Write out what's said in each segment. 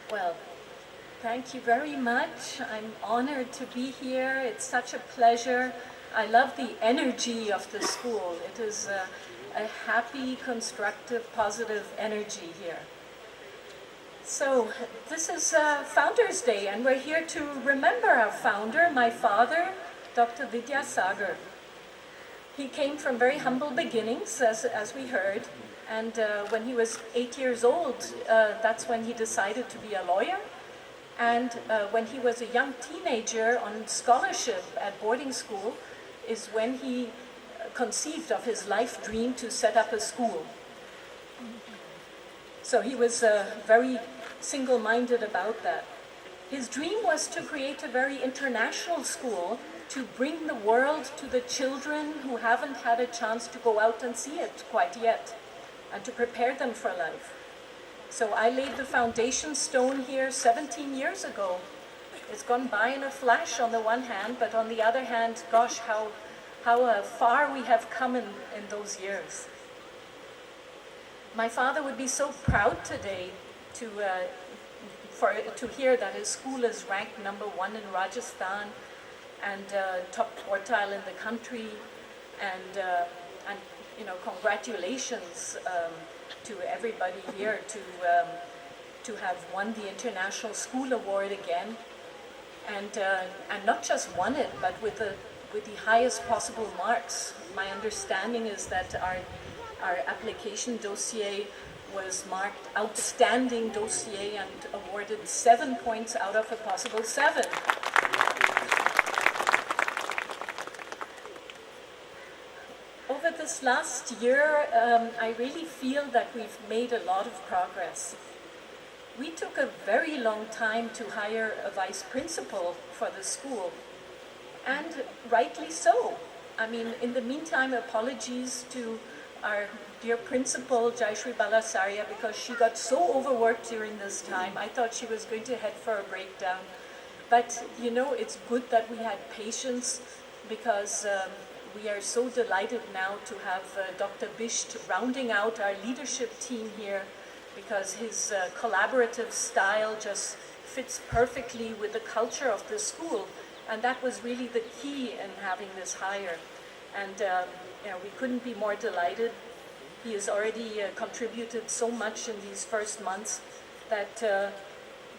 Well, thank you very much. I'm honored to be here. It's such a pleasure. I love the energy of the school. It is a happy, constructive, positive energy here. So this is Founders Day, and we're here to remember our founder, my father, Dr. Sagar. He came from very humble beginnings, as we heard, and when he was 8 years old, that's when he decided to be a lawyer. And when he was a young teenager on scholarship at boarding school is when he conceived of his life dream to set up a school. So he was very single-minded about that. His dream was to create a very international school to bring the world to the children who haven't had a chance to go out and see it quite yet, and to prepare them for life. So I laid the foundation stone here 17 years ago. It's gone by in a flash on the one hand, but on the other hand, gosh, how far we have come in those years. My father would be so proud today to hear that his school is ranked #1 in Rajasthan and top quartile in the country, and congratulations to everybody here to have won the International School Award again, and not just won it, but with the highest possible marks. My understanding is that our application dossier was marked outstanding dossier and awarded 7 points out of a possible 7. Over this last year, I really feel that we've made a lot of progress. We took a very long time to hire a vice principal for the school, and rightly so. I mean, in the meantime, apologies to our dear principal, Jayashree Balasarya, because she got so overworked during this time. I thought she was going to head for a breakdown. But, it's good that we had patience, because we are so delighted now to have Dr. Bisht rounding out our leadership team here, because his collaborative style just fits perfectly with the culture of the school. And that was really the key in having this hire. And we couldn't be more delighted. He has already contributed so much in these first months that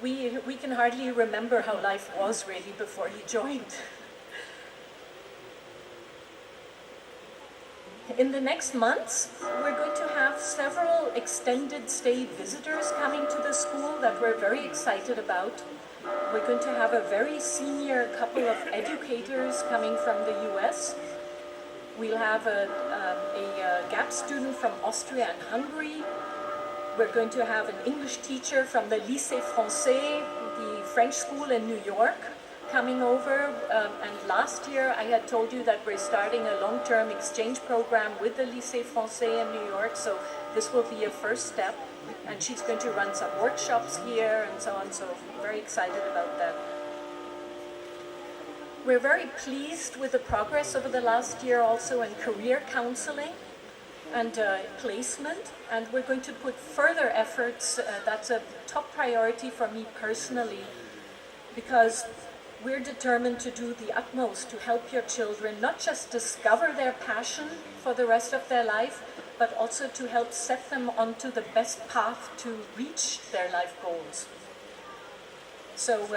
we can hardly remember how life was really before he joined. In the next months, we're going to have several extended stay visitors coming to the school that we're very excited about. We're going to have a very senior couple of educators coming from the US. We'll have a GAP student from Austria and Hungary. We're going to have an English teacher from the Lycée Français, the French school in New York, coming over. And last year I had told you that we're starting a long-term exchange program with the Lycée Français in New York, so this will be a first step. And she's going to run some workshops here and so on, so I'm very excited about that. We're very pleased with the progress over the last year also in career counseling and placement, and we're going to put further efforts. That's a top priority for me personally, because we're determined to do the utmost to help your children not just discover their passion for the rest of their life, but also to help set them onto the best path to reach their life goals. So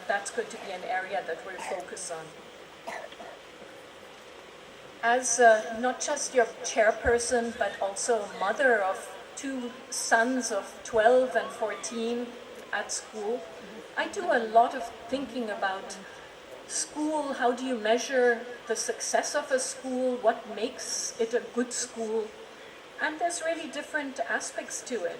that's going to be an area that we're focused on. As not just your chairperson, but also mother of 2 sons of 12 and 14 at school, I do a lot of thinking about school. How do you measure the success of a school? What makes it a good school? And there's really different aspects to it.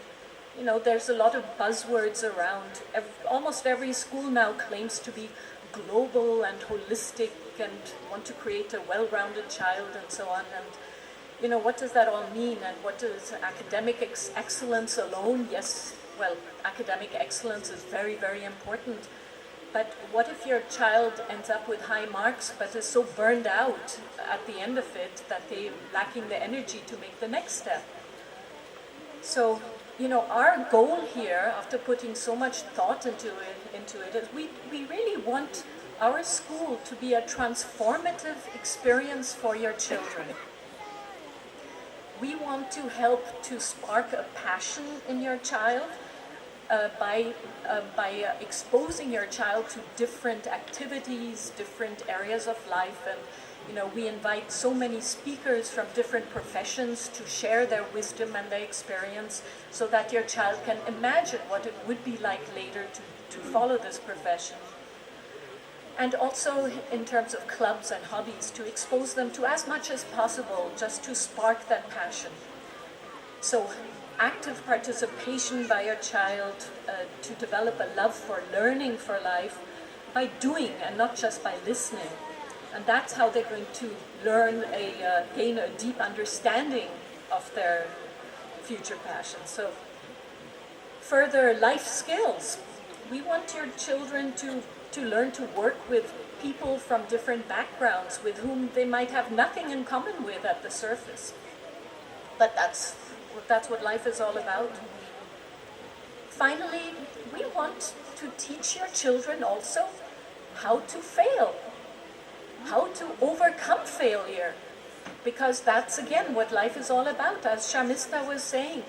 There's a lot of buzzwords around. Almost every school now claims to be global and holistic and want to create a well-rounded child and so on. And, what does that all mean? And what is academic excellence alone? Yes, well, academic excellence is very, very important. But what if your child ends up with high marks but is so burned out at the end of it that they're lacking the energy to make the next step? So our goal here, after putting so much thought into it, is we really want our school to be a transformative experience for your children. We want to help to spark a passion in your child by exposing your child to different activities, different areas of life, and we invite so many speakers from different professions to share their wisdom and their experience so that your child can imagine what it would be like later to follow this profession. And also in terms of clubs and hobbies, to expose them to as much as possible, just to spark that passion. So active participation by your child to develop a love for learning for life by doing and not just by listening. And that's how they're going to gain a deep understanding of their future passion. So further life skills. We want your children to learn to work with people from different backgrounds with whom they might have nothing in common with at the surface. But that's what life is all about. Finally, we want to teach your children also how to fail, how to overcome failure, because that's again what life is all about. As Sharmista was saying,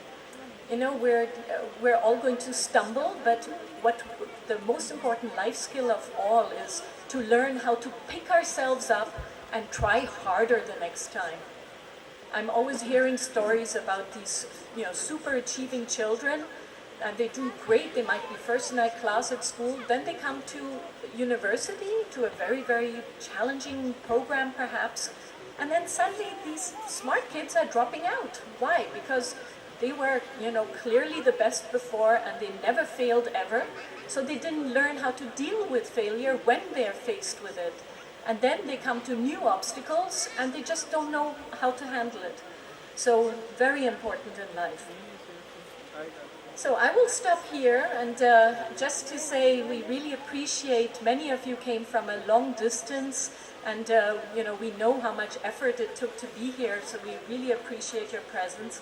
we're all going to stumble, but what the most important life skill of all is to learn how to pick ourselves up and try harder the next time. I'm always hearing stories about these, super achieving children, and they do great. They might be first in their class at school. Then they come to university, to a very, very challenging program perhaps, and then suddenly these smart kids are dropping out. Why? Because they were, clearly the best before, and they never failed ever. So they didn't learn how to deal with failure when they're faced with it. And then they come to new obstacles, and they just don't know how to handle it. So very important in life. So I will stop here, and just to say we really appreciate, many of you came from a long distance, and we know how much effort it took to be here, so we really appreciate your presence.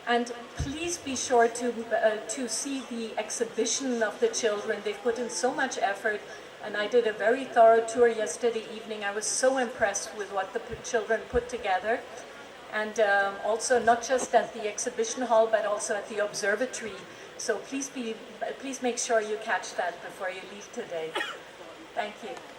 And please be sure to see the exhibition of the children. They've put in so much effort, and I did a very thorough tour yesterday evening. I was so impressed with what the children put together. And also not just at the exhibition hall, but also at the observatory. So please make sure you catch that before you leave today. Thank you.